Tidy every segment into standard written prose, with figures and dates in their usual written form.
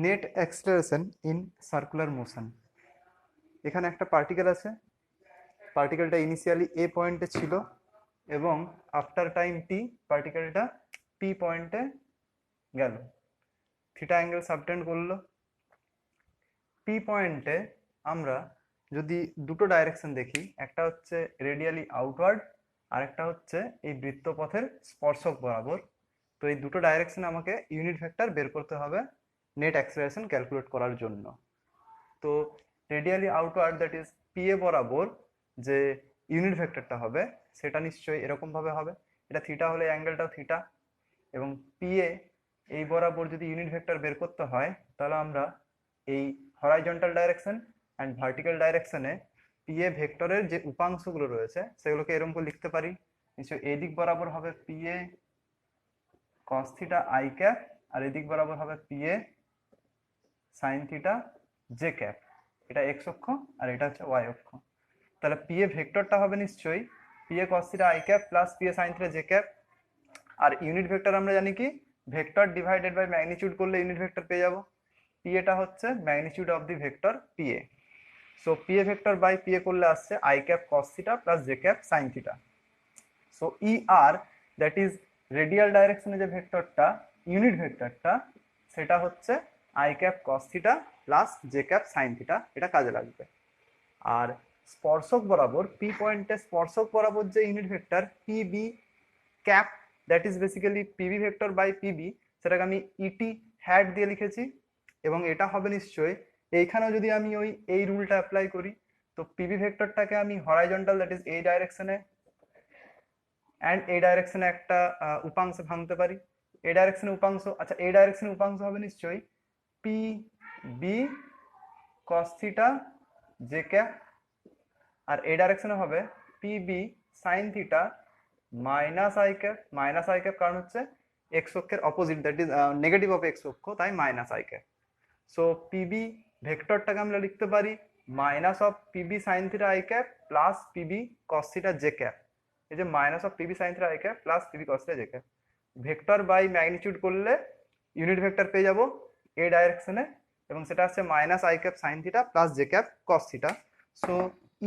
Net acceleration in circular motion. এখানে একটা particle আছে, পার্টিকেলটা ইনিশিয়ালি এ পয়েন্টে ছিল এবং আফটার টাইম টি পার্টিকেলটা পি পয়েন্টে গেল, থিটা অ্যাঙ্গেল সাবটেন্ড করলো। পি পয়েন্টে আমরা যদি দুটো ডাইরেকশন দেখি, একটা হচ্ছে রেডিয়ালি আউটওয়ার্ড আর একটা হচ্ছে এই বৃত্তপথের স্পর্শক বরাবর। তো এই দুটো ডাইরেকশনে আমাকে ইউনিট ভেক্টর বের করতে হবে নেট অ্যাক্সেলারেশন ক্যালকুলেট করার জন্য। তো radially outward that is P A বরাবর যে ইউনিট ভেক্টরটা হবে সেটা নিশ্চয়ই এরকম ভাবে হবে, এটা থিটা হলে অ্যাঙ্গেলটাও থিটা, এবং পি এ এই বরাবর যদি ইউনিট ভেক্টর বের করতে হয় তাহলে আমরা এই হরাইজন্টাল ডাইরেকশন অ্যান্ড ভার্টিক্যাল ডাইরেকশনে পি এ ভেক্টরের যে উপাংশগুলো রয়েছে সেগুলোকে এরকম করে লিখতে পারি। নিশ্চয়ই এই দিক বরাবর হবে P A cos theta I cap আর এদিক বরাবর হবে P A sine theta J cap. এটা এক্স অক্ষ আর এটা হচ্ছে ওয়াই অক্ষ। তাহলে পি এ ভেক্টরটা হবে নিশ্চয়ই P A cos theta I cap plus P A sine theta J cap. আর ইউনিট ভেক্টর আমরা জানি কি, ভেক্টর ডিভাইডেড বাই ম্যাগনিটিউড করলে ইউনিট ভেক্টর পেয়ে যাব। পি এটা হচ্ছে magnitude of the vector P A. So P A vector by P A করলে আসছে i cap cos theta plus J cap sine theta. So e r that is radial ডাইরেকশনে যে ভেক্টরটা unit ভেক্টরটা সেটা হচ্ছে I cap cos theta plus J cap sine theta, এটা কাজে লাগবে। আর স্পর্শক বরাবর পি পয়েন্টে স্পর্শক বরাবর যে unit vector P B cap that is basically PB vector by PB, সেটাকে আমি ইটি হ্যাট দিয়ে লিখেছি। এবং এটা হবে নিশ্চয়ই এইখানেও যদি আমি এই রুলটা অ্যাপ্লাই করি, তো পিবি ভেক্টরটাকে আমি হরাইজন্টাল দ্যাট ইজ এই ডাইরেকশনে অ্যান্ড এই ডাইরেকশনে একটা উপাংশে ভাঙতে পারি। এই ডাইরেকশনে উপাংশ, আচ্ছা এই ডাইরেকশনে উপাংশ হবে নিশ্চয়ই P B cos theta J cap, আর এই ডাইরেকশনে হবে P B sine theta minus I cap কারণ হচ্ছে এক্স অক্ষের opposite that is negative of X অক্ষ, তাই minus I cap. So PB ভেক্টরটাকে আমরা লিখতে পারি minus of PB sine theta I cap plus PB cos theta J cap. এই যে minus of PB sine theta I cap plus PB cos theta J cap, vector by magnitude করলে unit vector পেয়ে যাব এই ডাইরেকশনে, এবং সেটা হচ্ছে minus I cap sine theta plus J cap cos theta. So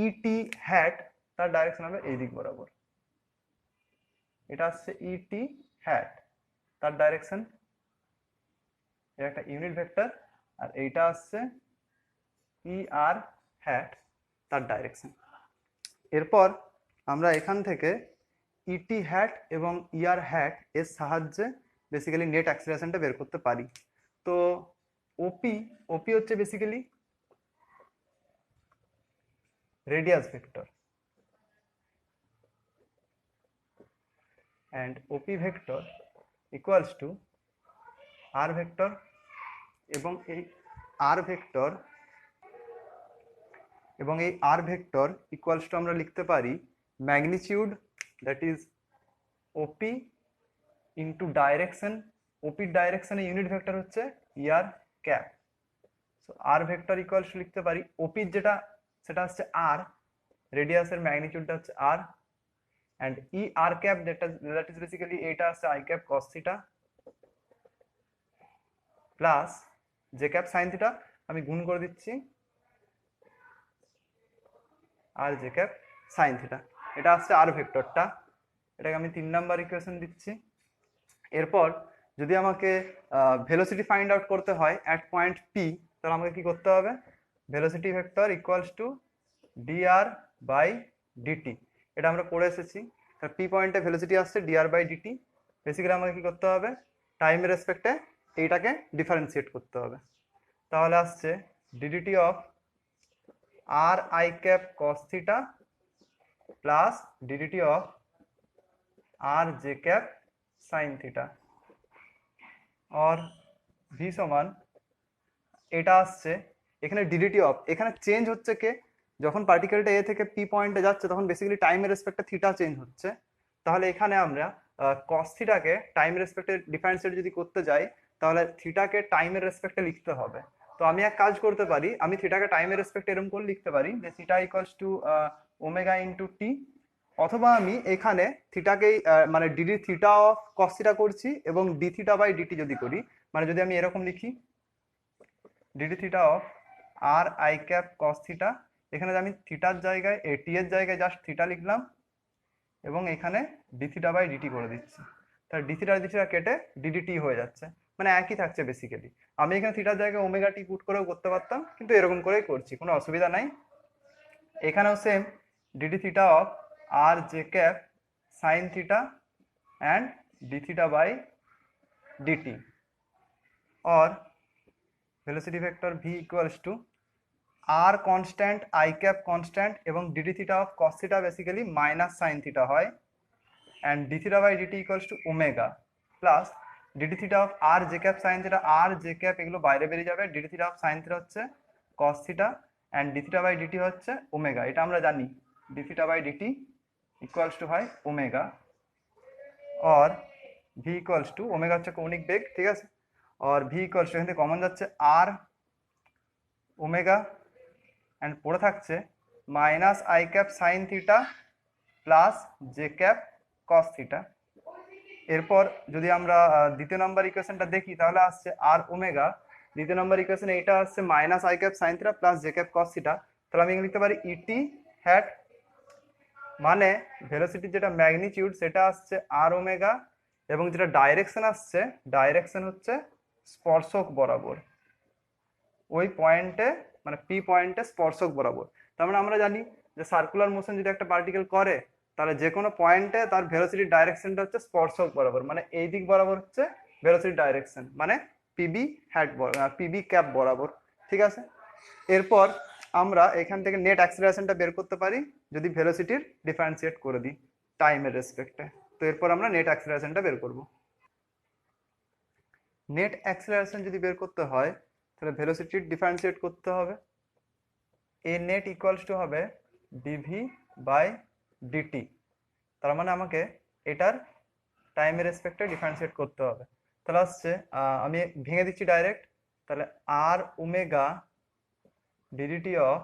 e t hat তার direction হবে এই দিক বরাবর, এটা হচ্ছে ইটি হ্যাট তার ডাইরেকশন, এটা একটা ইউনিট ভেক্টর, আর এইটা আসছে ই আর হ্যাট তার ডাইরেকশন। এরপর আমরা এখান থেকে ইটি হ্যাট এবং ইআর হ্যাট এর সাহায্যে বেসিক্যালি নেট অ্যাক্সিলারেশনটা বের করতে পারি। তো ওপি ওপি হচ্ছে basically radius vector, and OP vector equals to R vector, এবং এই R vector equals to আমরা লিখতে পারি magnitude that is OP into direction. ওপির ডাইরেকশনে ইউনিট ভেক্টর হচ্ছে ইয়ার cap. So R vector equals to লিখতে পারি ওপির যেটা সেটা হচ্ছে আর, রেডিয়াসের ম্যাগনিটিউডটা হচ্ছে আর, and e r cap that is basically এটা আছে i cap cos theta plus j cap sin theta, আমি গুণ করে দিচ্ছি আর j cap sin theta। এটা আসছে আর ভেক্টরটা, এটাকে আমি 3 নাম্বার ইকুয়েশন দিচ্ছি। এরপর যদি আমাকে ভেলোসিটি ফাইন্ড আউট করতে হয় অ্যাট পয়েন্ট পি, তাহলে আমাকে কি করতে হবে, velocity vector equals to dr by dt, এটা আমরা পড়ে এসেছি। পি পয়েন্টে ভেলোসিটি আসছে dr বাই dt, বেসিক্যালি আমাকে কি করতে হবে, টাইমের রেসপেক্টে এইটাকে ডিফারেন্সিয়েট করতে হবে। তাহলে আসছে ddt of r i cap cos theta plus ddt of r j cap sine theta, और ভি সমান এটা আসছে এখানে ডিডিটি অফ, এখানে চেঞ্জ হচ্ছে কে, যখন পার্টিকেলটা এ থেকে পি পয়েন্টে যাচ্ছে তখন বেসিক্যালি টাইমের রেসপেক্টে থিটা চেঞ্জ হচ্ছে। তাহলে এখানে আমরা কস থিটাকে টাইমের রেসপেক্টে ডিফারেন্সিয়েট যদি করতে যাই তাহলে থিটাকে টাইমের রেসপেক্টে লিখতে হবে। তো আমি এক কাজ করতে পারি, আমি থিটাকে টাইমের রেসপেক্টে এরকম করে লিখতে পারি যে theta equals to omega into T, অথবা আমি এখানে থিটাকেই মানে D D theta of cos theta করছি এবং ডি থিটা বাই ডিটি যদি করি, মানে যদি আমি এরকম লিখি d d theta of r i cap cos theta, এখানে আমি থিটার জায়গায় টি এর জায়গায় জাস্ট থিটা লিখলাম এবং এখানে ডি থিটা বাই ডিটি করে দিচ্ছি। তাহলে ডি থিটা কেটে ডিডিটি হয়ে যাচ্ছে, মানে একই থাকছে বেসিক্যালি। আমি এখানে থিটার জায়গায় ওমেগা টি পুট করেও করতে পারতাম, কিন্তু এরকম করেই করছি, কোনো অসুবিধা নাই। এখানেও same d d theta of r j cap sine theta and d theta by d t, or velocity vector v equals to r constant I cap constant এবং dd theta of cos theta basically minus sin theta হয়, and d theta by dt equals to omega plus dd theta of r j cap sin theta, r j cap এগুলো বাইরে বেরিয়ে যাবে, dd theta of sin theta হচ্ছে cos theta and d theta by dt হচ্ছে omega, এটা আমরা জানি d theta by dt equals to হয় omega, or v equals to omega হচ্ছে কৌণিক বেগ, ঠিক আছে, और v equals to এখান থেকে কমন যাচ্ছে r ওমেগা অ্যান্ড পড়ে থাকছে minus I cap sine theta plus J cap cos theta. এরপর যদি আমরা দ্বিতীয় নম্বর ইকুয়েশনটা দেখি তাহলে আসছে আর ওমেগা, দ্বিতীয় নম্বর ইকুয়েশনে এটা আসছে minus I cap sine theta plus J cap cos theta, তাহলে আমি লিখতে পারি ইটি হ্যাট, মানে ভেলোসিটির যেটা ম্যাগনিটিউড সেটা আসছে আর ওমেগা এবং যেটা ডাইরেকশন আসছে, ডাইরেকশন হচ্ছে স্পর্শক বরাবর, ওই পয়েন্টে মানে পি পয়েন্টে স্পর্শক বরাবর। তার মানে আমরা জানি যে সার্কুলার মোশন যদি একটা পার্টিকেল করে তাহলে যে কোনো পয়েন্টে তার ভেলোসিটির ডাইরেকশনটা হচ্ছে স্পর্শক বরাবর, মানে এই দিক বরাবর হচ্ছে ভেলোসিটির ডাইরেকশন, মানে পিবি হ্যাট পিবি ক্যাপ বরাবর, ঠিক আছে। এরপর আমরা এখান থেকে নেট অ্যাক্সিলারেশনটা বের করতে পারি যদি ভেলোসিটির ডিফারেন্সিয়েট করে দিই টাইমের রেসপেক্টে। তো এরপর আমরা নেট অ্যাক্সিলারেশনটা বের করব। নেট অ্যাক্সিলারেশন যদি বের করতে হয় তাহলে ভেলোসিটির ডিফারেন্সিয়েট করতে হবে, এ নেট ইকুয়ালস টু হবে ডিভি বাই ডিটি, তার মানে আমাকে এটার টাইমের রেসপেক্টে ডিফারেন্সিয়েট করতে হবে। তাহলে আসছে আমি ভেঙে দিচ্ছি ডাইরেক্ট, তাহলে R omega D D T of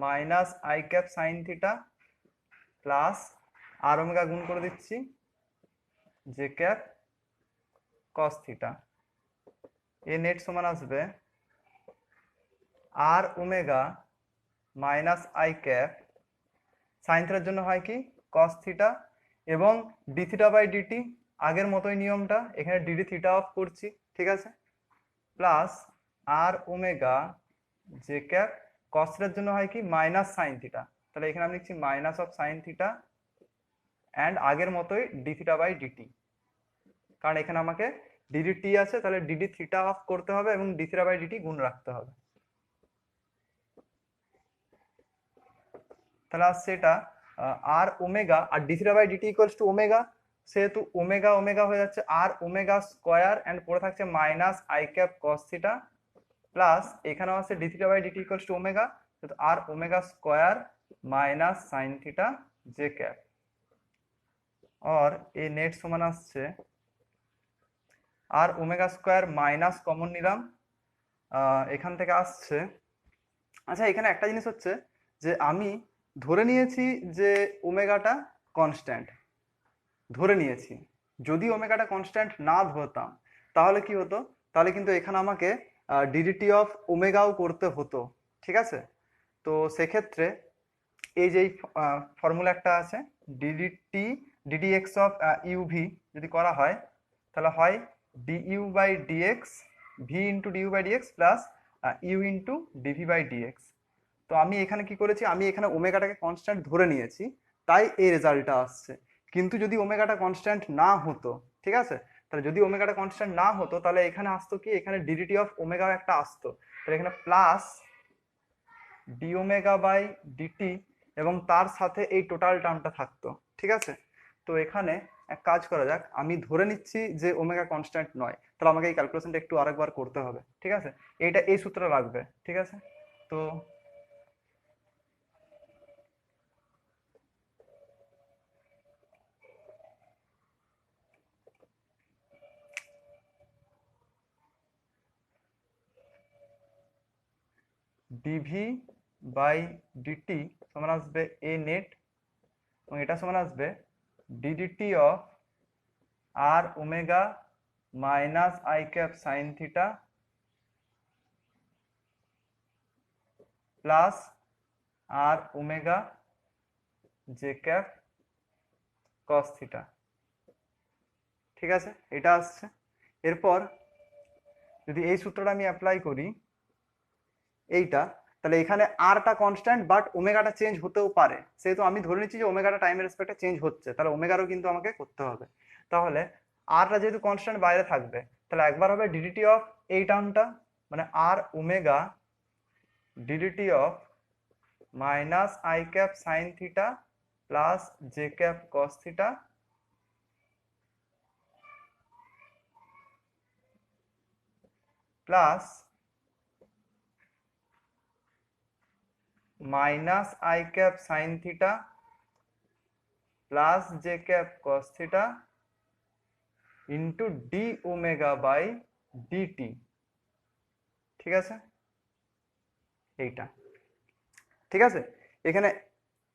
minus I cap sine theta plus R omega গুণ করে দিচ্ছি J cap cos theta, A net সমান আসবে R omega minus I cap sine থিটার জন্য হয় কি কস থিটা এবং ডি থিটা বাই ডিটি, আগের মতোই নিয়মটা, এখানে ডিডি থিটা অফ করছি, ঠিক আছে, প্লাস আর ওমেগা জে ক্যাপ কস থিটার জন্য হয় কি মাইনাস সাইন থিটা, তাহলে এখানে আমি লিখছি minus of sign theta and আগের মতোই ডি থিটা বাই ডিটি, কারণ এখানে আমাকে ডিডি টি আছে, তাহলে ডিডি থিটা অফ করতে হবে এবং ডি থিটা বাই ডিটি গুণ রাখতে হবে। তাহলে আসছে এটা আর ওমেগা, আর D theta by D T equals to omega, সেহেতু ওমেগা ওমেগা হয়ে যাচ্ছে আর ওমেগা স্কোয়ার অ্যান্ড পড়ে থাকছে minus I cap cos theta plus এখানেও আছে D theta by D T equals to omega, R omega square minus sine theta J cap, और এই net সমান আসছে R omega square minus common নিলাম এখান থেকে আসছে। আচ্ছা এখানে একটা জিনিস হচ্ছে যে আমি ধরে নিয়েছি যে ওমেগাটা কনস্ট্যান্ট, ধরে নিয়েছি, যদি ওমেগাটা কনস্ট্যান্ট না ধরতাম তাহলে কি হতো, তাহলে কিন্তু এখানে আমাকে ডিডিটি অফ ওমেগাও করতে হতো, ঠিক আছে। তো সেক্ষেত্রে এই যে ফর্মুলা একটা আছে ডিডিটি ডিডিএক্স অফ ইউভি যদি করা হয় তাহলে হয় d u by d x v into d u by d x plus u into d v by d x. তো আমি এখানে কি করেছি, আমি এখানে ওমেগাটাকে কনস্ট্যান্ট ধরে নিয়েছি, তাই এই রেজাল্টটা আসছে। কিন্তু যদি ওমেগাটা কনস্ট্যান্ট না হতো, ঠিক আছে, তাহলে যদি ওমেগাটা কনস্ট্যান্ট না হতো তাহলে এখানে আসতো কি, এখানে ডিডিটি অফ ওমেগাও একটা আসতো, তাহলে এখানে plus d omega by DT এবং তার সাথে এই টোটাল টার্মটা থাকতো, ঠিক আছে। তো এখানে এক কাজ করা যাক, আমি ধরে নিচ্ছি যে ওমেগা কনস্ট্যান্ট নয়, তাহলে আমাকে এই ক্যালকুলেশনটা একটু আরেকবার করতে হবে, ঠিক আছে, এইটা এই সূত্রটা লাগবে, ঠিক আছে। তো ডিভি বাই ডিটি সমান আসবে এ নেট এবং এটা সমান আসবে d d t of R omega minus I cap sine theta plus R omega j cap cos theta. ঠিক আছে, এটা আসছে। এরপর যদি এই সূত্রটা আমি অ্যাপ্লাই করি এইটা, তাহলে এখানে আরটা কনস্ট্যান্ট বাট ওমেগাটা চেঞ্জ হতেও পারে, সেহেতু আমি ধরে নিচ্ছি যে ওমেগাটা টাইমের রেসপেক্টে চেঞ্জ হচ্ছে, তাহলে ওমেগারও কিন্তু আমাকে করতে হবে। তাহলে আরটা যেহেতু কনস্ট্যান্ট বাইরে থাকবে, তাহলে একবার হবে ডিডিটি অফ এই টার্মটা, মানে R omega D D T of minus I cap sine theta plus J cap cos theta plus minus I cap sine theta plus J cap cos theta into D omega by DT. ঠিক আছে, এইটা ঠিক আছে। এখানে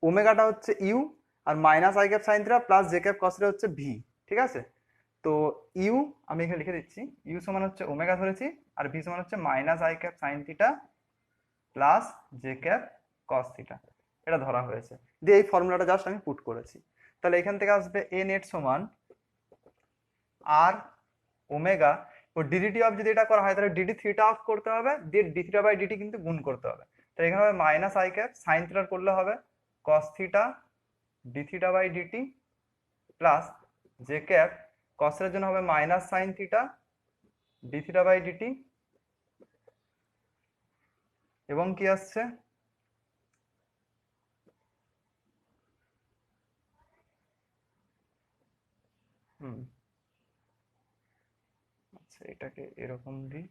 ওমেগাটা হচ্ছে ইউ, আর minus I cap sine theta plus J cap cos theta হচ্ছে ভি। ঠিক আছে, তো ইউ আমি এখানে লিখে দিচ্ছি, ইউ সমান হচ্ছে ওমেগা ধরেছি, আর ভি সমান হচ্ছে minus I cap sine theta plus J cap cos theta, এটা ধরা হয়েছে। দিয়ে এই ফর্মুলাটা জাস্ট আমি পুট করেছি। তাহলে এখান থেকে আসবে এ নেট সমান আর ওমেগা, ও ডিডিটি অফ যদি এটা করা হয় তাহলে ডিডি থিটা অফ করতে হবে, দিয়ে ডি থিটা বাই ডিটি কিন্তু গুণ করতে হবে। তাহলে এখানে হবে মাইনাস আই ক্যাপ সাইন থিটার করলে হবে cos theta D theta by D T plus J cap কসের জন্য হবে minus sine theta D theta by DT, এবং কি আসছে আচ্ছা এটাকে এরকম দিই,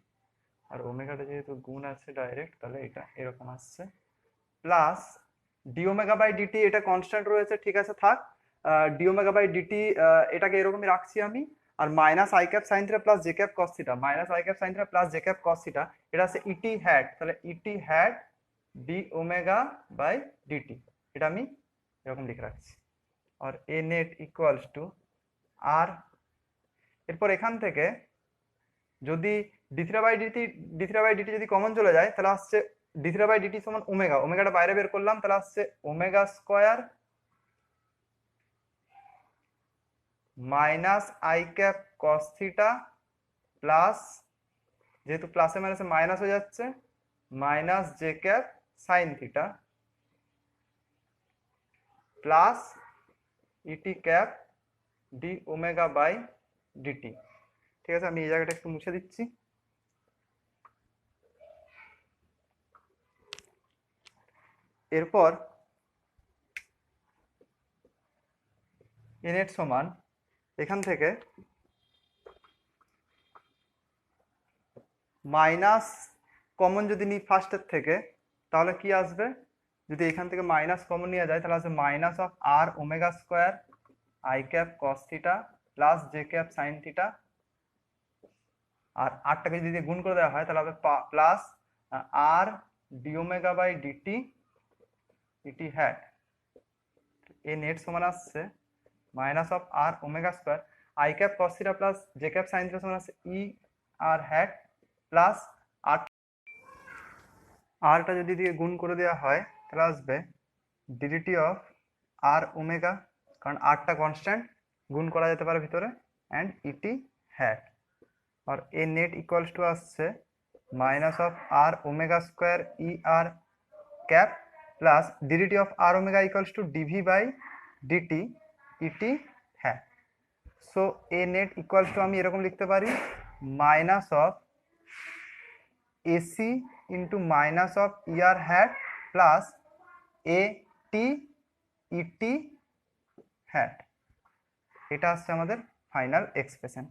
আর ওমেগাটা যেহেতু গুণ আছে ডাইরেক্ট, তাহলে এটা এরকম আসছে plus d omega by DT, এটা কনস্ট্যান্ট রয়েছে, ঠিক আছে থাক। ডি ওমেগা বাই ডিটি এটাকে এরকমই রাখছি আমি, আর minus I cap sine theta plus J cap cos theta, minus I cap sine theta plus J cap cos theta, এটা আছে ইটি হ্যাট, তাহলে E T hat D omega by DT, এটা আমি এরকম লিখে রাখছি। আর A net equals to R, এরপর এখান থেকে যদি ডি থিটা বাই ডিটি যদি কমন চলে যায়, তাহলে আসছে ডি থিটা বাই ডিটি সমান ওমেগা, ওমেগাটা বাইরে বের করলাম, তাহলে আসছে omega square minus I cap cos theta plus, যেহেতু প্লাসে মাইনাসে মাইনাস হয়ে যাচ্ছে, minus j cap sine theta plus e t cap d omega by DT. ঠিক আছে, আমি এই জায়গাটা একটু মুছে দিচ্ছি। এরপর এনেট সমান এখান থেকে মাইনাস কমন যদি নিই ফার্স্টের থেকে, তাহলে কি আসবে, যদি এখান থেকে মাইনাস কমন নিয়ে যায় তাহলে আসবে minus of R omega square I cap cos theta plus J cap sine theta, আর আরটাকে যদি গুণ করে দেওয়া হয় তাহলে হবে plus R D omega by D T E T hat. A net সমান আসছে minus of R omega square I cap cos theta plus J cap sine theta সমান আছে ই আর হ্যাট প্লাস আরটা যদি দিয়ে গুণ করে দেওয়া হয় তাহলে আসবে ডিডিটি অফ আর ওমেগা, কারণ আরটা কনস্ট্যান্ট, গুণ করা যেতে পারে ভিতরে, অ্যান্ড ইটি হ্যাট। আর এ নেট ইকুয়ালস টু আসছে minus of R omega square E R cap plus D D T of R omega equals to D V by D T E T hat. So A net equals to আমি এরকম লিখতে পারি minus of A C into minus of E R hat plus A T E T hat, এটা আসছে আমাদের final expression.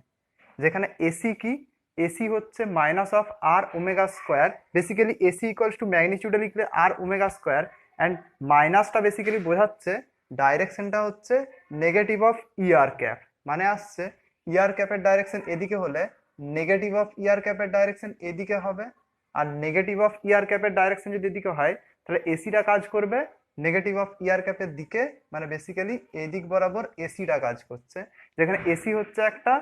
যেখানে A C কি, A C হচ্ছে minus of R omega square, basically AC equals two ম্যাগনিটিউডে লিখলে আর ওমেগা স্কোয়ার, অ্যান্ড মাইনাসটা বেসিক্যালি বোঝাচ্ছে ডাইরেকশনটা হচ্ছে নেগেটিভ অফ ইআর ক্যাপ, মানে আসছে ইআর ক্যাপের ডাইরেকশন এদিকে হলে নেগেটিভ অফ ইআর ক্যাপের ডাইরেকশন এদিকে হবে, আর নেগেটিভ অফ ইআর ক্যাপের ডাইরেকশন যদি এদিকে হয় তাহলে এসিটা কাজ করবে নেগেটিভ অফ ইআর ক্যাপের দিকে, মানে বেসিক্যালি এদিক বরাবর এসিটা কাজ করছে, যেখানে এসি হচ্ছে একটা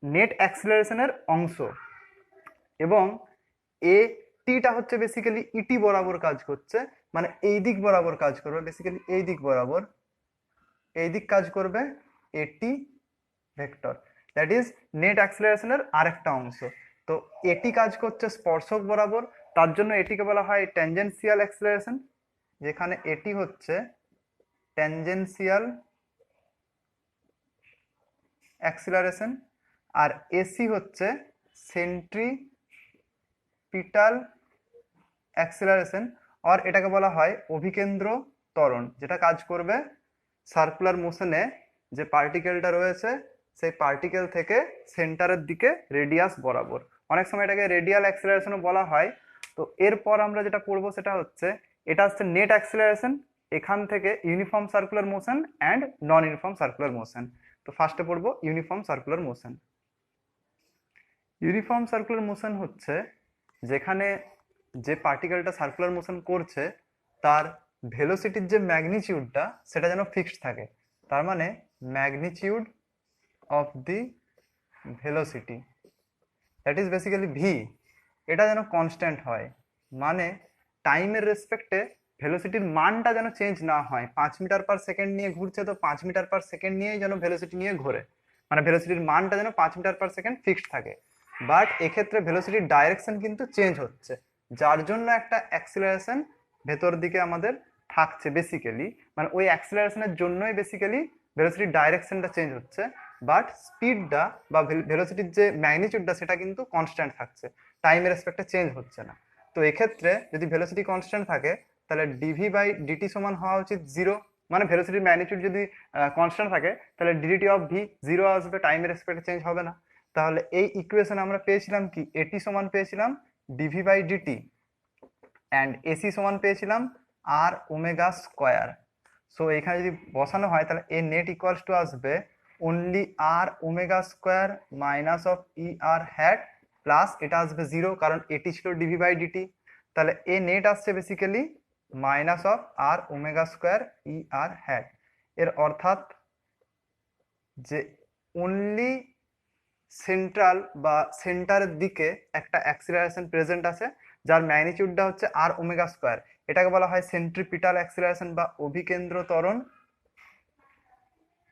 নেট অ্যাক্সিলারেশনের অংশ, এবং এ টিটা হচ্ছে বেসিক্যালি ইটি বরাবর কাজ করছে, মানে এই দিক বরাবর কাজ করবে, বেসিক্যালি এই দিক বরাবর, এই দিক কাজ করবে এটি ভেক্টর, দ্যাট ইজ নেট অ্যাক্সিলারেশনের আরেকটা অংশ। তো এটি কাজ করছে স্পর্শক বরাবর, তার জন্য এটিকে বলা হয় ট্যানজেনশিয়াল অ্যাক্সিলারেশন, যেখানে এটি হচ্ছে ট্যানজেনশিয়াল অ্যাক্সিলারেশন, আর এসি হচ্ছে সেন্ট্রিপিটাল অ্যাক্সিলারেশন, আর এটাকে বলা হয় অভিকেন্দ্র ত্বরণ, যেটা কাজ করবে সার্কুলার মোশনে যে পার্টিকেলটা রয়েছে সেই পার্টিকেল থেকে সেন্টারের দিকে রেডিয়াস বরাবর। অনেক সময় এটাকে রেডিয়াল অ্যাক্সিলারেশনও বলা হয়। তো এরপর আমরা যেটা পড়বো সেটা হচ্ছে, এটা হচ্ছে নেট অ্যাক্সিলারেশন, এখান থেকে uniform circular motion and non uniform circular motion. তো ফার্স্টে পড়বো uniform circular motion. Uniform circular motion হচ্ছে যেখানে যে পার্টিকেলটা সার্কুলার মোশন করছে তার ভেলোসিটির যে ম্যাগনিটিউডটা সেটা যেন ফিক্সড থাকে। তার মানে magnitude of the velocity, that is basically V, এটা যেন কনস্ট্যান্ট হয়। মানে টাইমের রেসপেক্টে ভেলোসিটির মানটা যেন চেঞ্জ না হয়। 5 মিটার/সেকেন্ড নিয়ে ঘুরছে, তো 5 মিটার/সেকেন্ড নিয়েই যেন ভেলোসিটি নিয়ে ঘোরে, মানে ভেলোসিটির মানটা যেন 5 মিটার/সেকেন্ড ফিক্সড থাকে। বাট এক্ষেত্রে ভেলোসিটির ডাইরেকশন কিন্তু চেঞ্জ হচ্ছে, যার জন্য একটা অ্যাক্সিলারেশন ভেতর দিকে আমাদের থাকছে বেসিক্যালি, মানে ওই অ্যাক্সিলারেশনের জন্যই বেসিক্যালি ভেলোসিটির ডাইরেকশনটা চেঞ্জ হচ্ছে, বাট স্পিডটা বা ভেলোসিটির যে ম্যাগনিটিউডটা সেটা কিন্তু কনস্ট্যান্ট থাকছে, টাইমের রেসপেক্টে চেঞ্জ হচ্ছে না। তো এক্ষেত্রে যদি ভেলোসিটি কনস্ট্যান্ট থাকে তাহলে ডিভি/ডিটি সমান হওয়া উচিত 0, মানে ভেলোসিটির ম্যাগনিটিউড যদি কনস্ট্যান্ট থাকে তাহলে ডিডি অফ ভি 0 আসবে, টাইমের রেসপেক্টে চেঞ্জ হবে না। তাহলে এই ইকুয়েশন আমরা পেয়েছিলাম কি, এটি সমান পেয়েছিলাম ডিভি/ডিটি, অ্যান্ড এসি সমান পেয়েছিলাম আর ওমেগা স্কোয়ার। সো এখানে যদি বসানো হয় তাহলে এ নেট ইকুয়ালস টু আসবে only r omega square minus of e r hat, plus এটা আসবে 0 কারণ এটি ছিল ডিভি/ডিটি। তাহলে এ নেট আসছে basically minus of R omega square E r hat. এর অর্থাৎ যে অনলি সেন্ট্রাল বা সেন্টারের দিকে একটা অ্যাক্সিলারেশন প্রেজেন্ট আছে যার ম্যাগনিটিউডটা হচ্ছে আর ওমেগা স্কোয়ার, এটাকে বলা হয় সেন্ট্রিপিটাল অ্যাক্সিলারেশন বা অভিকেন্দ্র ত্বরণ,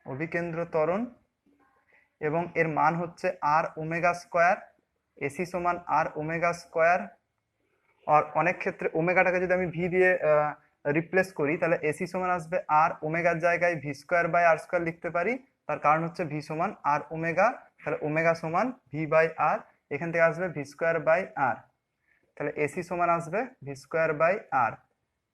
অভিকেন্দ্র ত্বরণ, এবং এর মান হচ্ছে আর ওমেগা স্কোয়ার, এসি সমান আর ওমেগা স্কোয়ার। আর অনেক ক্ষেত্রে ওমেগাটাকে যদি আমি ভি দিয়ে রিপ্লেস করি তাহলে এসি সমান আসবে আর ওমেগার জায়গায় v²/r² লিখতে পারি, তার কারণ হচ্ছে ভি সমান আর ওমেগা, তাহলে ওমেগা সমান v/r, এখান থেকে আসবে v²/r, তাহলে এসি সমান আসবে v²/r।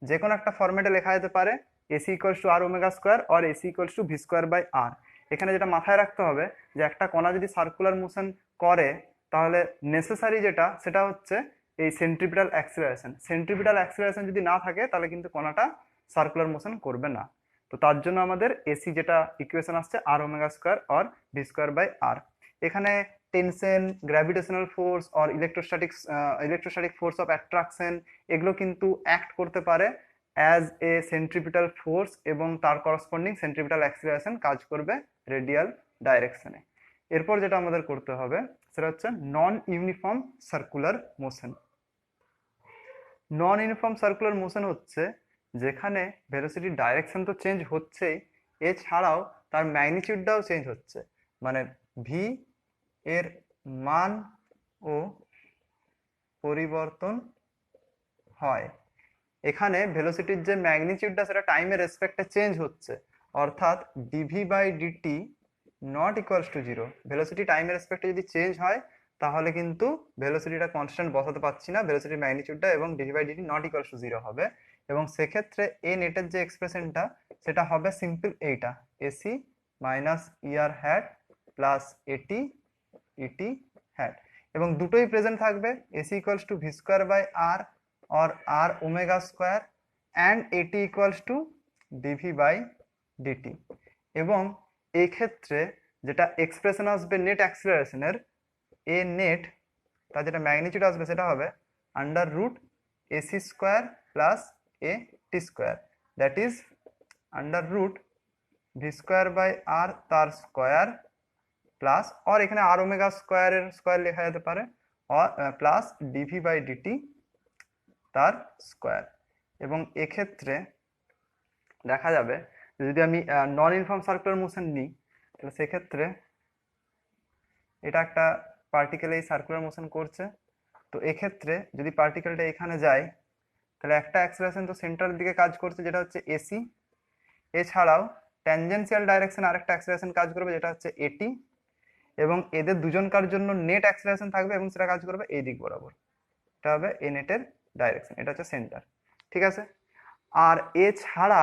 যে কোনো একটা ফরম্যাটে লেখা যেতে পারে a c equals to r omega square আর এসি ইকুয়ালস টু v²/r। এখানে যেটা মাথায় রাখতে হবে যে একটা কণা যদি সার্কুলার মোশন করে তাহলে নেসেসারি যেটা সেটা হচ্ছে এই সেন্ট্রিপিটাল অ্যাক্সিলারেশন। সেন্ট্রিপিটাল অ্যাক্সিলারেশন যদি না থাকে তাহলে কিন্তু কণাটা সার্কুলার মোশন করবে না। তো তার জন্য আমাদের এসি যেটা ইকুয়েশন আসছে আর ওমেগা স্কোয়ার আর v²/r। এখানে টেনশন, গ্র্যাভিটেশনাল ফোর্স আর ইলেকট্রোস্ট্যাটিক ফোর্স অফ অ্যাট্রাকশন এগুলো কিন্তু অ্যাক্ট করতে পারে অ্যাজ এ সেন্ট্রিপিটাল ফোর্স, এবং তার করসপন্ডিং সেন্ট্রিপিটাল অ্যাক্সিলারেশন কাজ করবে রেডিয়াল ডাইরেকশনে। এরপর যেটা আমাদের করতে হবে সেটা হচ্ছে নন ইউনিফর্ম সার্কুলার মোশন। নন ইউনিফর্ম সার্কুলার মোশন হচ্ছে যেখানে ভেলোসিটির ডাইরেকশন তো চেঞ্জ হচ্ছেই, এছাড়াও তার ম্যাগনিটিউডটাও চেঞ্জ হচ্ছে, মানে ভি এর মান ও পরিবর্তন হয়। এখানে ভেলোসিটির যে ম্যাগনিটিউডটা সেটা টাইমের রেসপেক্টে চেঞ্জ হচ্ছে, অর্থাৎ ডিভি/ডিটি নট ইকুয়ালস টু 0। ভেলোসিটি টাইমের রেসপেক্টে যদি চেঞ্জ হয় তাহলে কিন্তু ভেলোসিটিটা কনস্ট্যান্ট বসাতে পারছি না, ভেলোসিটির ম্যাগনিটিউডটা, এবং ডিভি/ডিটি নট ইকুয়ালস টু 0 হবে। এবং সেক্ষেত্রে এ নেটের যে এক্সপ্রেশনটা সেটা হবে সিম্পল এইটা, a c minus e r hat plus a t e t hat, এবং দুটোই প্রেজেন্ট থাকবে, a c equals to v²/r or r omega square and at equals to dv/dt। এবং এই ক্ষেত্রে যেটা এক্সপ্রেশন আসবে নেট অ্যাক্সিলারেশনের, এ নেট তার যেটা ম্যাগনিটিউড আসবে সেটা হবে √ac² plus a t², that is √v²/r তার স্কোয়ার প্লাস, আর এখানে আর ওমেগা স্কোয়ারের স্কোয়ার লেখা যেতে পারে, প্লাস ডিভি/ডিটি তার স্কোয়ার। এবং এক্ষেত্রে দেখা যাবে যদি আমি নন ইউনিফর্ম সার্কুলার মোশন নিই, তাহলে সেক্ষেত্রে এটা একটা পার্টিকেল এই সার্কুলার মোশন করছে। তো এক্ষেত্রে যদি পার্টিকেলটা এখানে যায়, তাহলে একটা অ্যাক্সেলারেশন তো সেন্টারের দিকে কাজ করছে যেটা হচ্ছে এসি, এছাড়াও ট্যানজেন্সিয়াল ডাইরেকশন আরেকটা অ্যাক্সেলারেশন কাজ করবে যেটা হচ্ছে এটি, এবং এদের দুজনকার জন্য নেট অ্যাক্সেলারেশন থাকবে এবং সেটা কাজ করবে এই দিক বরাবর। এটা হবে এ নেটের ডাইরেকশন, এটা হচ্ছে সেন্টার। ঠিক আছে। আর এছাড়া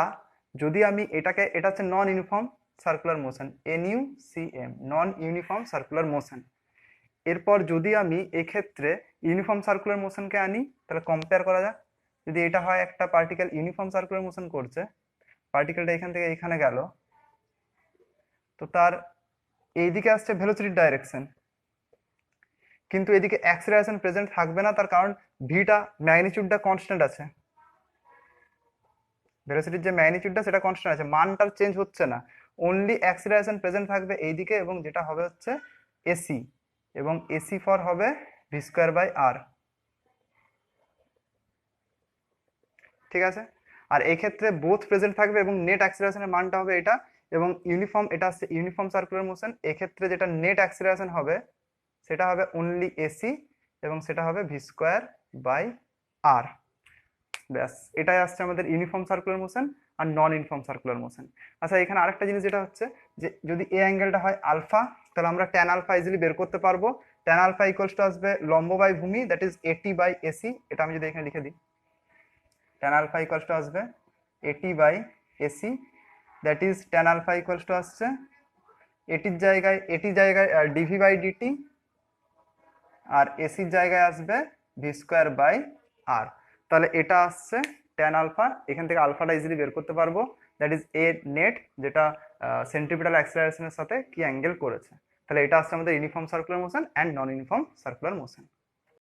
যদি আমি এটাকে, এটা হচ্ছে নন ইউনিফর্ম সার্কুলার মোশন, NUCM, নন ইউনিফর্ম সার্কুলার মোশন। এরপর যদি আমি এক্ষেত্রে ইউনিফর্ম সার্কুলার মোশনকে আনি, তাহলে কম্পেয়ার করা যাক। যদি এটা হয় একটা পার্টিকেল ইউনিফর্ম সার্কুলার মোশন করছে, পার্টিকেলটা এখান থেকে এখানে গেল, তো তার এইদিকে আসছে ভেলোসিটির ডাইরেকশন, কিন্তু এদিকে অ্যাক্সিলারেশন প্রেজেন্ট থাকবে না, তার কারণ ভিটা ম্যাগনিটিউডটা কনস্ট্যান্ট আছে, ভেলোসিটির যে ম্যাগনিটিউডটা সেটা কনস্ট্যান্ট আছে, মানটা চেঞ্জ হচ্ছে না, অনলি অ্যাক্সিলারেশন প্রেজেন্ট থাকবে এইদিকে, এবং যেটা হবে হচ্ছে এসি, এবং এসি ফর হবে v²/r। ঠিক আছে। আর এই ক্ষেত্রে বোথ প্রেজেন্ট থাকবে এবং নেট অ্যাক্সিলারেশনের মানটা হবে এটা, এবং ইউনিফর্ম, এটা হচ্ছে ইউনিফর্ম সার্কুলার মোশন, এক্ষেত্রে যেটা নেট অ্যাক্সিলারেশন হবে সেটা হবে অনলি এসি, এবং সেটা হবে v²/r। ব্যাস, এটাই আসছে আমাদের ইউনিফর্ম সার্কুলার মোশন আর নন ইউনিফর্ম সার্কুলার মোশন। আচ্ছা, এখানে আরেকটা জিনিস যেটা হচ্ছে যে যদি এই অ্যাঙ্গেলটা হয় আলফা, তাহলে আমরা ট্যান আলফা ইজিলি বের করতে পারবো। ট্যান আলফা ইকুয়ালস টু আসবে লম্ব বাই ভূমি, দ্যাট ইজ AT/AC। এটা আমি যদি এখানে লিখে দিই, ট্যান আলফা ইকুয়ালস টু আসবে AT/AC, that is tan alpha equals to আসছে এটির জায়গায় dV/dt, আর এসির জায়গায় আসবে v²/r। তাহলে এটা আসছে ট্যান আলফা, এখান থেকে আলফাটা ইজিলি বের করতে পারবো, দ্যাট ইজ এ নেট, যেটা সেন্ট্রিপিটাল অ্যাক্সেলারেশনের সাথে কি অ্যাঙ্গেল করেছে। তাহলে এটা আসছে আমাদের uniform circular motion and non uniform circular motion.